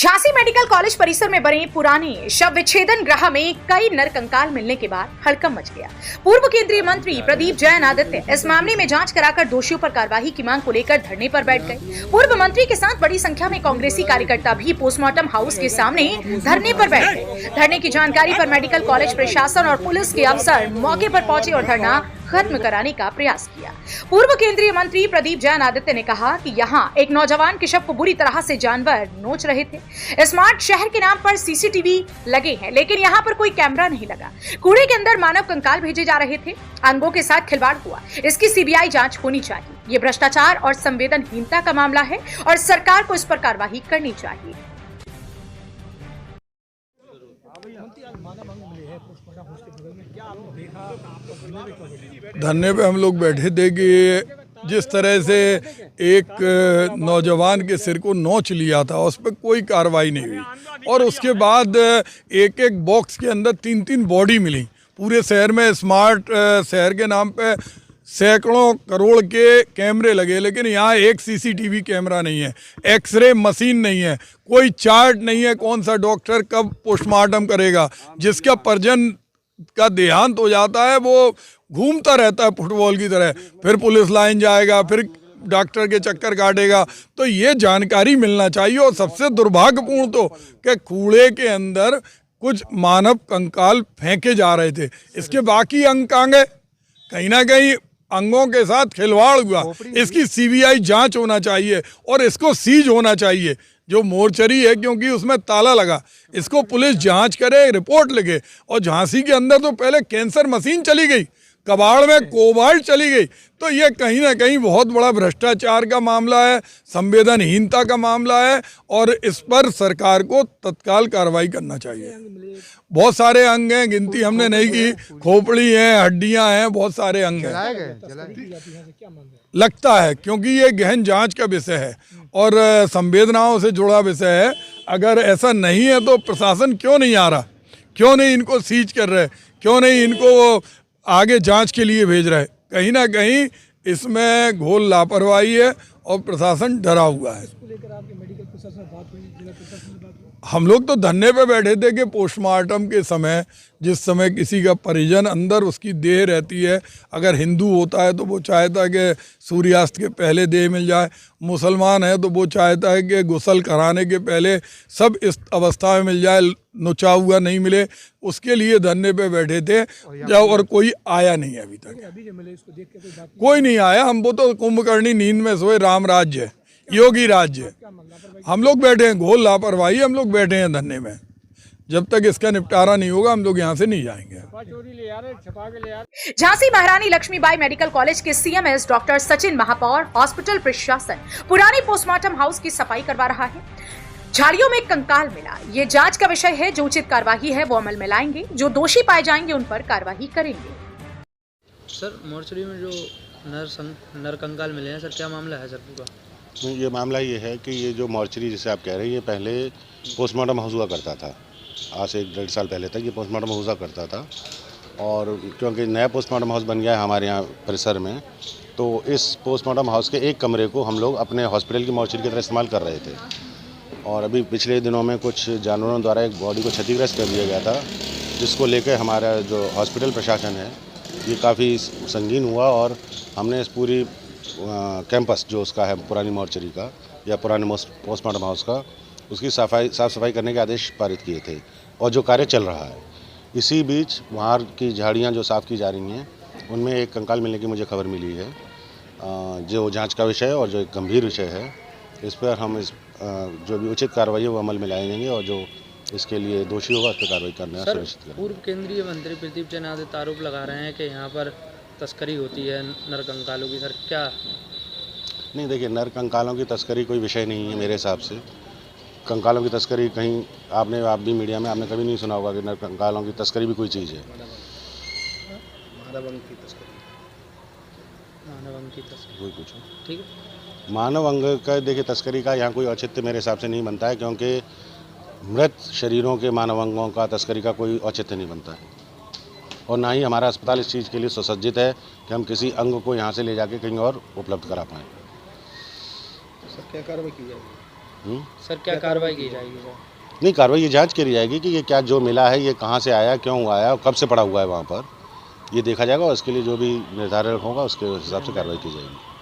Jhansi medical college परिसर में बने पुराने शव विच्छेदन गृह में कई नरकंकाल मिलने के बाद हड़कंप मच गया। पूर्व केंद्रीय मंत्री प्रदीप जैन आदित्य इस मामले में जांच कराकर दोषियों पर कार्रवाई की मांग को लेकर धरने पर बैठ गए। पूर्व मंत्री के साथ बड़ी संख्या में कांग्रेसी कार्यकर्ता भी पोस्टमार्टम हाउस के सामने धरने पर बैठ गए। धरने की जानकारी पर मेडिकल कॉलेज प्रशासन और पुलिस के अफसर मौके पर पहुंचे और धरना खत्म कराने का प्रयास किया। पूर्व केंद्रीय मंत्री प्रदीप जैन आदित्य ने कहा कि यहां एक नौजवान के शव को बुरी तरह से जानवर नोच रहे थे। स्मार्ट शहर के नाम पर सीसीटीवी लगे हैं, लेकिन यहां पर कोई कैमरा नहीं लगा। कूड़े के अंदर मानव कंकाल भेजे जा रहे थे। अंगों के साथ खिलवाड़ हुआ। इसकी सीबीआई जांच होनी चाहिए। ये भ्रष्टाचार और संवेदनहीनता का मामला है और सरकार को इस पर कार्रवाई करनी चाहिए। धरने पे हम लोग बैठे थे कि जिस तरह से एक नौजवान के सिर को नोच लिया था, उस पर कोई कार्रवाई नहीं हुई और उसके बाद एक एक बॉक्स के अंदर 3-3 बॉडी मिली। पूरे शहर में स्मार्ट शहर के नाम पे सैकड़ों करोड़ के कैमरे लगे, लेकिन यहाँ एक सीसीटीवी कैमरा नहीं है, एक्सरे मशीन नहीं है, कोई चार्ट नहीं है कौन सा डॉक्टर कब पोस्टमार्टम करेगा। जिसका परिजन का देहांत हो जाता है वो घूमता रहता है फुटबॉल की तरह, फिर पुलिस लाइन जाएगा, फिर डॉक्टर के चक्कर काटेगा। तो ये जानकारी मिलना चाहिए। और सबसे दुर्भाग्यपूर्ण तो कि कूड़े के अंदर कुछ मानव कंकाल फेंके जा रहे थे। इसके बाकी अंग कहीं ना कहीं अंगों के साथ खिलवाड़ हुआ। इसकी सीबीआई जांच होना चाहिए और इसको सीज होना चाहिए जो मोर्चरी है, क्योंकि उसमें ताला लगा। इसको पुलिस जांच करे, रिपोर्ट लिखे। और झांसी के अंदर तो पहले कैंसर मशीन चली गई, कबाड़ में कोबाल्ट चली गई। तो ये कहीं ना कहीं बहुत बड़ा भ्रष्टाचार का मामला है, संवेदनहीनता का मामला है और इस पर सरकार को तत्काल कार्रवाई करना चाहिए। बहुत सारे अंग हैं, गिनती हमने नहीं की, खोपड़ी है, हड्डियां हैं, बहुत सारे अंग हैं। लगता है क्योंकि ये गहन जांच का विषय है और संवेदनाओं से जुड़ा विषय है। अगर ऐसा नहीं है तो प्रशासन क्यों नहीं आ रहा, क्यों नहीं इनको सीज कर रहे, क्यों नहीं इनको आगे जांच के लिए भेज रहे। कहीं ना कहीं इसमें घोर लापरवाही है और प्रशासन डरा हुआ है। हम लोग तो धरने पे बैठे थे कि पोस्टमार्टम के समय, जिस समय किसी का परिजन अंदर उसकी देह रहती है, अगर हिंदू होता है तो वो चाहता है कि सूर्यास्त के पहले देह मिल जाए, मुसलमान है तो वो चाहता है कि गुस्ल कराने के पहले सब इस अवस्था में मिल जाए, नोचा हुआ नहीं मिले। उसके लिए धरने पे बैठे थे और कोई आया नहीं अभी तक। कोई नहीं आया। हम वो तो कुंभकर्णी नींद में सोए, राम राज्य है, योगी राज्य है। हम लोग बैठे हैं, घोर लापरवाही, हम लोग बैठे हैं धरने में। जब तक इसका निपटारा नहीं होगा हम लोग यहाँ से नहीं जाएंगे। झांसी महारानी लक्ष्मीबाई मेडिकल कॉलेज के सीएमएस डॉक्टर सचिन महापौर, हॉस्पिटल प्रशासन पुरानी पोस्टमार्टम हाउस की सफाई करवा रहा है। झाड़ियों में कंकाल मिला, ये जांच का विषय है। जो उचित कार्यवाही है वो अमल में लाएंगे। जो दोषी पाए जाएंगे उन पर कार्यवाही करेंगे। सर, मोर्चरी में जो नर कंकाल मिले हैं, सर क्या मामला है सर पूरा? ये मामला ये है कि ये जो मोर्चरी जिसे आप कह रहे हैं, ये पहले पोस्टमार्टम हाउस हुआ करता था। आज से 1-1.5 साल पहले तक ये पोस्टमार्टम हाउस हुआ करता था और क्योंकि नया पोस्टमार्टम हाउस बन गया है हमारे यहाँ परिसर में, तो इस पोस्टमार्टम हाउस के एक कमरे को हम लोग अपने हॉस्पिटल की मोर्चरी की तरह इस्तेमाल कर रहे थे। और अभी पिछले दिनों में कुछ जानवरों द्वारा एक बॉडी को क्षतिग्रस्त कर दिया गया था, जिसको लेकर हमारा जो हॉस्पिटल प्रशासन है ये काफ़ी संगीन हुआ और हमने इस पूरी कैंपस जो उसका है पुरानी मोर्चरी का या पुराने पोस्टमार्टम हाउस का, उसकी साफ़ सफाई करने के आदेश पारित किए थे और जो कार्य चल रहा है। इसी बीच वहाँ की झाड़ियाँ जो साफ़ की जा रही हैं उनमें एक कंकाल मिलने की मुझे खबर मिली है, जो जांच का विषय है और जो एक गंभीर विषय है। इस पर हम जो भी उचित कार्रवाई है वो अमल में लाएंगे और जो इसके लिए दोषी होगा उस पर कार्रवाई करना सुनिश्चित करेंगे। पूर्व केंद्रीय मंत्री प्रदीप जैन आदित्य आरोप लगा रहे हैं कि यहाँ पर तस्करी होती है नर कंकालों की। सर क्या? नहीं, देखिए, नर कंकालों की तस्करी कोई विषय नहीं है मेरे हिसाब से। कंकालों की तस्करी कहीं आप भी मीडिया में आपने कभी नहीं सुना होगा कि नर कंकालों की तस्करी भी कोई चीज़ है। मानव अंग की तस्करी कोई पूछो। ठीक है। मानव अंग का देखिए तस्करी का यहाँ कोई औचित्य मेरे हिसाब से नहीं बनता है, क्योंकि मृत शरीरों के मानव अंगों का तस्करी का कोई औचित्य नहीं बनता है और ना ही हमारा अस्पताल इस चीज़ के लिए सुसज्जित है कि हम किसी अंग को यहाँ से ले जाके कहीं और उपलब्ध करा पाएँ। सर क्या कार्रवाई की जाएगी? सर क्या कार्रवाई की जाएगी सर? नहीं, कार्रवाई ये जांच करी जाएगी कि ये क्या जो मिला है ये कहाँ से आया, क्यों आया, कब से पड़ा हुआ है वहाँ पर, ये देखा जाएगा और इसके लिए जो भी निर्धारण होगा उसके हिसाब से कार्रवाई की जाएगी।